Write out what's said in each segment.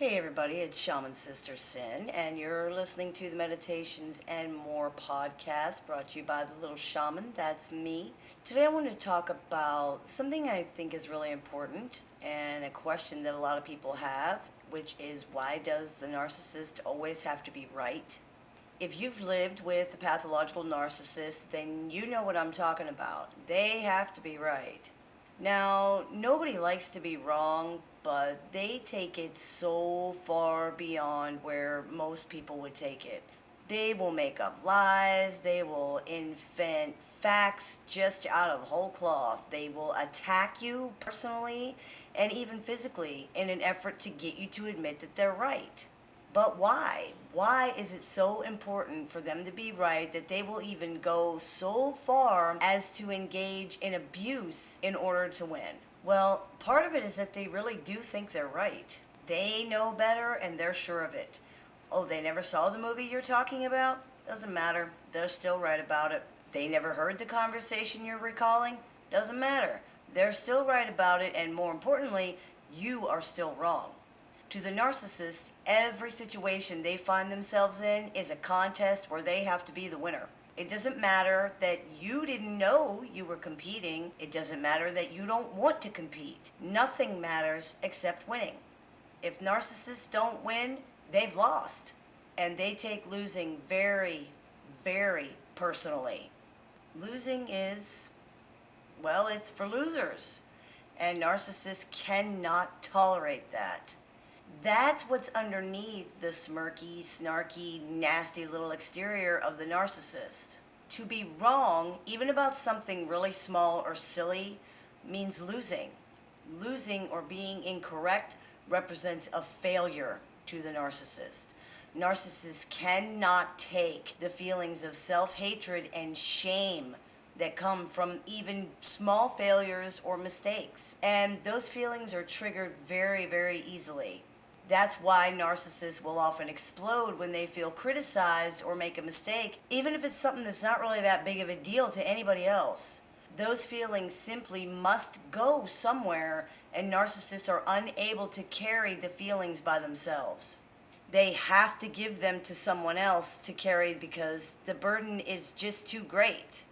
Hey everybody, it's Shaman Sister Sin, and you're listening to the Meditations and More podcast brought to you by the Little Shaman. That's me. Today I want to talk about something I think is really important and a question that a lot of people have, which is why does the narcissist always have to be right? If you've lived with a pathological narcissist, then you know what I'm talking about. They have to be right. Now, nobody likes to be wrong, but they take it so far beyond where most people would take it. They will make up lies, they will invent facts just out of whole cloth. They will attack you personally and even physically in an effort to get you to admit that they're right. But why? Why is it so important for them to be right that they will even go so far as to engage in abuse in order to win? Well, part of it is that they really do think they're right. They know better and they're sure of it. Oh, they never saw the movie you're talking about? Doesn't matter. They're still right about it. They never heard the conversation you're recalling? Doesn't matter. They're still right about it, and more importantly, you are still wrong. To the narcissist, every situation they find themselves in is a contest where they have to be the winner. It doesn't matter that you didn't know you were competing. It doesn't matter that you don't want to compete. Nothing matters except winning. If narcissists don't win, they've lost. And they take losing very, very personally. Losing is, well, it's for losers. And narcissists cannot tolerate that. That's what's underneath the smirky, snarky, nasty little exterior of the narcissist. To be wrong, even about something really small or silly, means losing. Losing or being incorrect represents a failure to the narcissist. Narcissists cannot take the feelings of self-hatred and shame that come from even small failures or mistakes. And those feelings are triggered very, very easily. That's why narcissists will often explode when they feel criticized or make a mistake, even if it's something that's not really that big of a deal to anybody else. Those feelings simply must go somewhere, and narcissists are unable to carry the feelings by themselves. They have to give them to someone else to carry because the burden is just too great.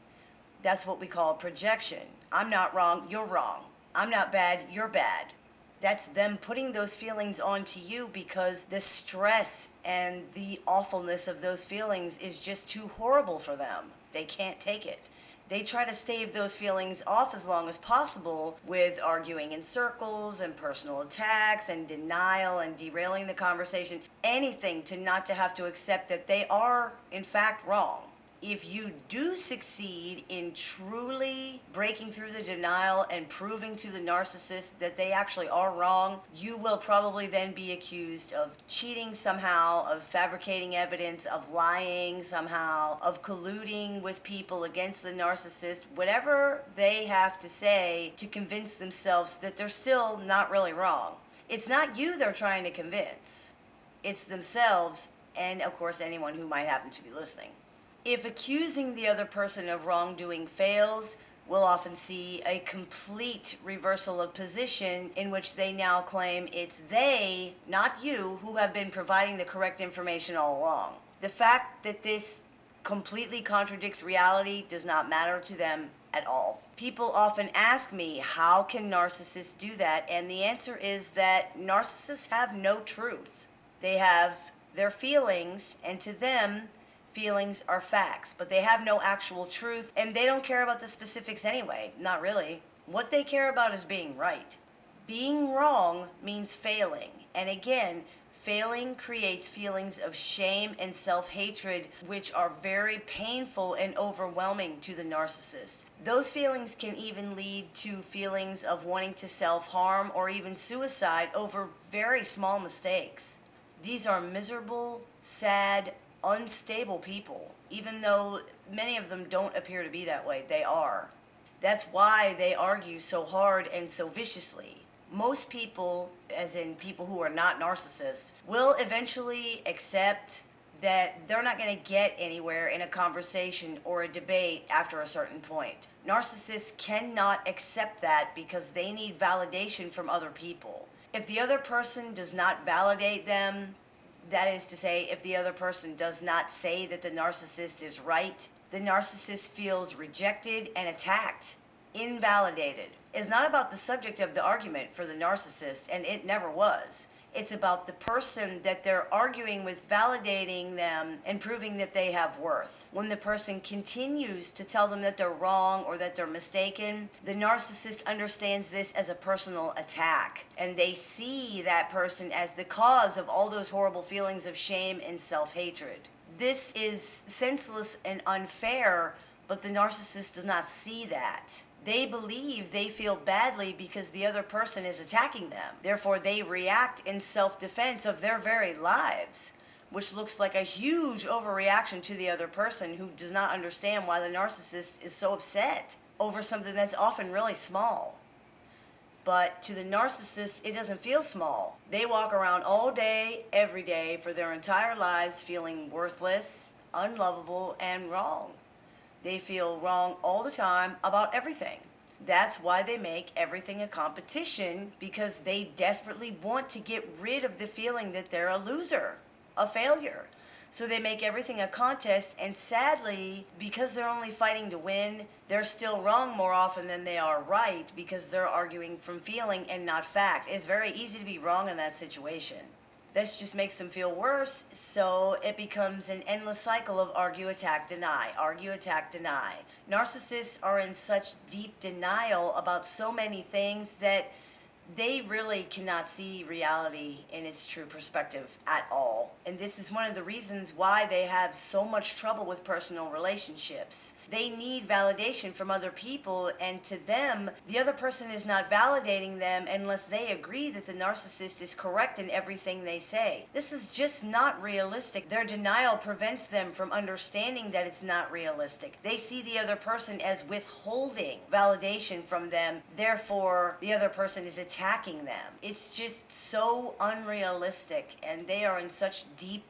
That's what we call projection. I'm not wrong, you're wrong. I'm not bad, you're bad. That's them putting those feelings onto you because the stress and the awfulness of those feelings is just too horrible for them. They can't take it. They try to stave those feelings off as long as possible with arguing in circles and personal attacks and denial and derailing the conversation. Anything to not to have to accept that they are, in fact, wrong. If you do succeed in truly breaking through the denial and proving to the narcissist that they actually are wrong, you will probably then be accused of cheating somehow, of fabricating evidence, of lying somehow, of colluding with people against the narcissist, whatever they have to say to convince themselves that they're still not really wrong. It's not you they're trying to convince. It's themselves and, of course, anyone who might happen to be listening. If accusing the other person of wrongdoing fails, we'll often see a complete reversal of position in which they now claim it's they, not you, who have been providing the correct information all along. The fact that this completely contradicts reality does not matter to them at all. People often ask me, how can narcissists do that? And the answer is that narcissists have no truth. They have their feelings, and to them, feelings are facts, but they have no actual truth, and they don't care about the specifics anyway. Not really. What they care about is being right. Being wrong means failing, and again, failing creates feelings of shame and self-hatred, which are very painful and overwhelming to the narcissist. Those feelings can even lead to feelings of wanting to self-harm or even suicide over very small mistakes. These are miserable, sad, unstable people, even though many of them don't appear to be that way. They are. That's why they argue so hard and so viciously. Most people, as in people who are not narcissists, will eventually accept that they're not going to get anywhere in a conversation or a debate after a certain point. Narcissists cannot accept that because they need validation from other people. If the other person does not validate them, that is to say, if the other person does not say that the narcissist is right, the narcissist feels rejected and attacked, invalidated. It's not about the subject of the argument for the narcissist, and it never was. It's about the person that they're arguing with validating them and proving that they have worth. When the person continues to tell them that they're wrong or that they're mistaken, the narcissist understands this as a personal attack. And they see that person as the cause of all those horrible feelings of shame and self-hatred. This is senseless and unfair, but the narcissist does not see that. They believe they feel badly because the other person is attacking them. Therefore, they react in self-defense of their very lives, which looks like a huge overreaction to the other person who does not understand why the narcissist is so upset over something that's often really small. But to the narcissist, it doesn't feel small. They walk around all day, every day, for their entire lives feeling worthless, unlovable, and wrong. They feel wrong all the time about everything. That's why they make everything a competition, because they desperately want to get rid of the feeling that they're a loser, a failure. So they make everything a contest, and sadly, because they're only fighting to win, they're still wrong more often than they are right, because they're arguing from feeling and not fact. It's very easy to be wrong in that situation. This just makes them feel worse, so it becomes an endless cycle of argue, attack, deny, argue, attack, deny. Narcissists are in such deep denial about so many things that they really cannot see reality in its true perspective at all. And this is one of the reasons why they have so much trouble with personal relationships. They need validation from other people, and to them, the other person is not validating them unless they agree that the narcissist is correct in everything they say. This is just not realistic. Their denial prevents them from understanding that it's not realistic. They see the other person as withholding validation from them, therefore the other person is attacking them. It's just so unrealistic, and they are in such deep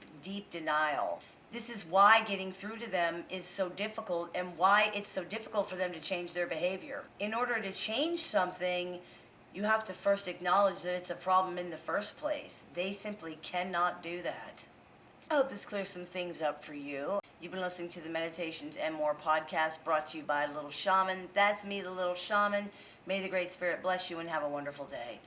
denial. This is why getting through to them is so difficult, and why it's so difficult for them to change their behavior. In order to change something, you have to first acknowledge that it's a problem in the first place. They simply cannot do that. I hope this clears some things up for you. You've been listening to the Meditations and More podcast, brought to you by Little Shaman. That's me, the Little Shaman. May the Great Spirit bless you, and have a wonderful day.